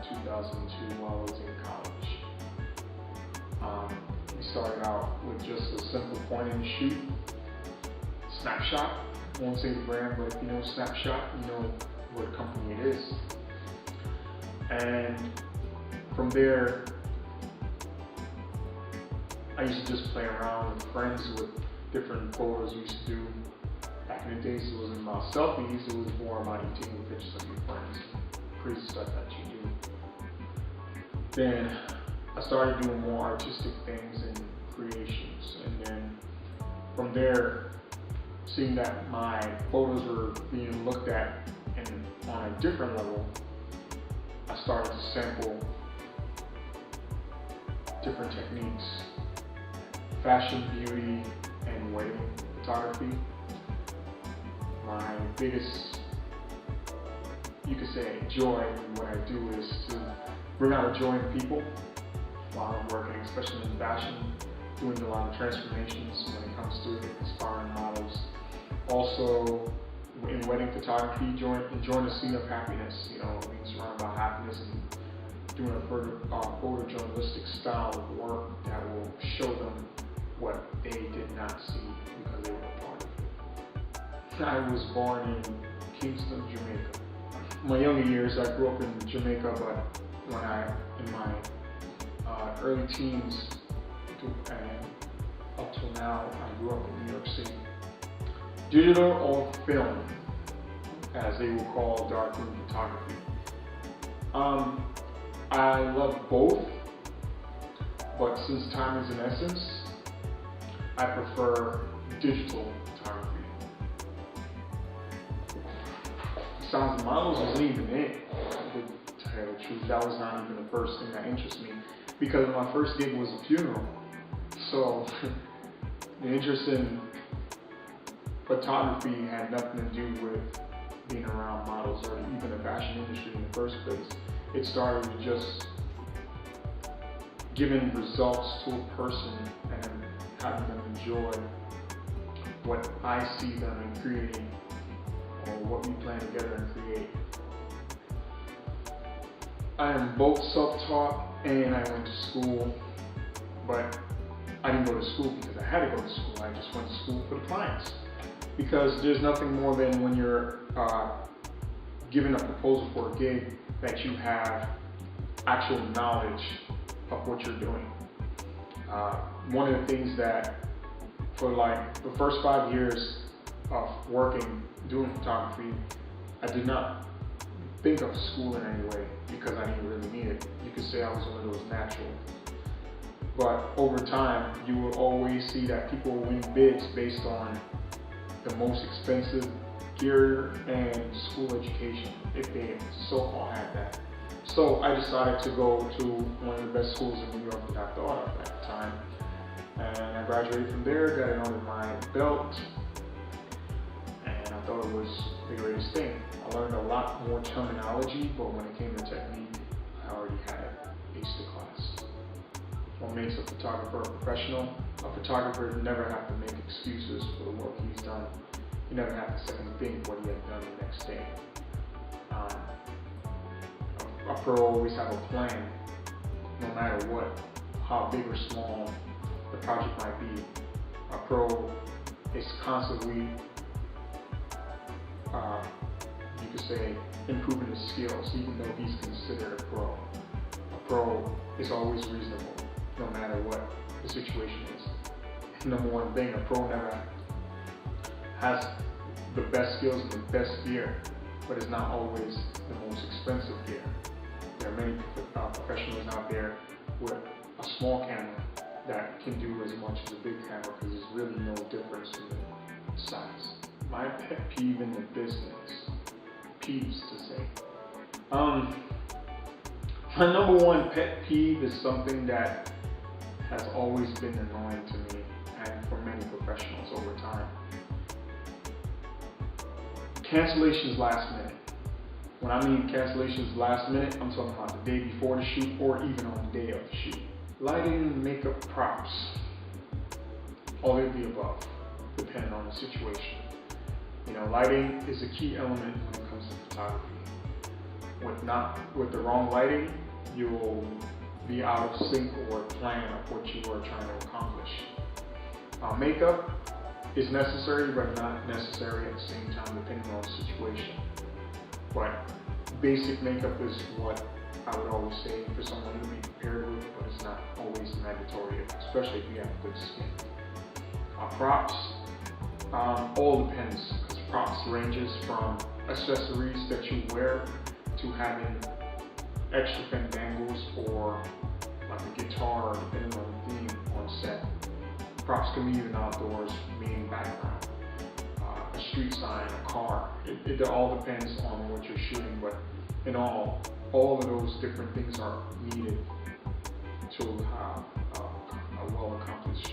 2002 while I was in college. We started out with just a simple point and shoot, snapshot. I won't say the brand, but if you know Snapshot, you know what company it is. And from there, I used to just play around with friends with different photos we used to do. Back in the days, it wasn't about selfies, it was more about you taking pictures of your friends, crazy stuff that you do. Then I started doing more artistic things and creations, and then from there, seeing that my photos were being looked at and on a different level, I started to sample different techniques, fashion, beauty, and wedding photography. My biggest, you could say, joy in what I do is to bring out a joy in people while I'm working, especially in fashion, doing a lot of transformations when it comes to inspiring models. Also, in wedding photography, enjoying the scene of happiness, being surrounded by happiness and doing a photojournalistic style of work that will show them what they did not see because they were a part of it. I was born in Kingston, Jamaica. In my younger years, I grew up in Jamaica, but in my early teens and up till now, I grew up in New York City. Digital or film, as they will call darkroom photography. I love both, but since time is an essence, I prefer digital photography. Sounds and models isn't even it, to tell you the truth. That was not even the first thing that interested me, because my first gig was a funeral. So the interest in photography had nothing to do with being around models or even the fashion industry in the first place. It started with just giving results to a person and having them enjoy what I see them in creating or what we plan together and create. I am both self-taught and I went to school, but I didn't go to school because I had to go to school. I just went to school for the clients. Because there's nothing more than when you're given a proposal for a gig that you have actual knowledge of what you're doing. One of the things that for like the first 5 years of doing photography, I did not think of school in any way because I didn't really need it. You could say I was one of those natural. But over time, you will always see that people win bids based on the most expensive gear and school education, if they so-called had that. So I decided to go to one of the best schools in New York that I thought of at the time. And I graduated from there, got it under my belt, and I thought it was the greatest thing. I learned a lot more terminology, but when it came to technique, I already had aced the class. What makes a photographer a professional? A photographer never has to make excuses for the work he's done. You never have to second think what he had done the next day. A pro always have a plan, no matter what, how big or small the project might be. A pro is constantly, you could say, improving his skills, even though he's considered a pro. A pro is always reasonable, no matter what the situation is. Number one thing, a pro never has the best skills and the best gear, but it's not always the most expensive gear. There are many professionals out there with a small camera that can do as much as a big camera because there's really no difference in the size. My pet peeve in the business, peeves to say. My number one pet peeve is something that has always been annoying to me and for many professionals over time. Cancellations last minute. When I mean cancellations last minute, I'm talking about the day before the shoot or even on the day of the shoot. Lighting, makeup, props, all of the above, depending on the situation. Lighting is a key element when it comes to photography. with the wrong lighting, you'll be out of sync or plan of what you are trying to accomplish. Makeup is necessary, but not necessary at the same time, depending on the situation. But basic makeup is what I would always say for someone to be prepared with, but it's not always mandatory, especially if you have good skin. Props, all depends, because props ranges from accessories that you wear to having extra fandangles or like a guitar, depending on the theme on set. Props can be even outdoors, meaning background, a street sign, a car. It all depends on what you're shooting, but in all of those different things are needed to have a well-accomplished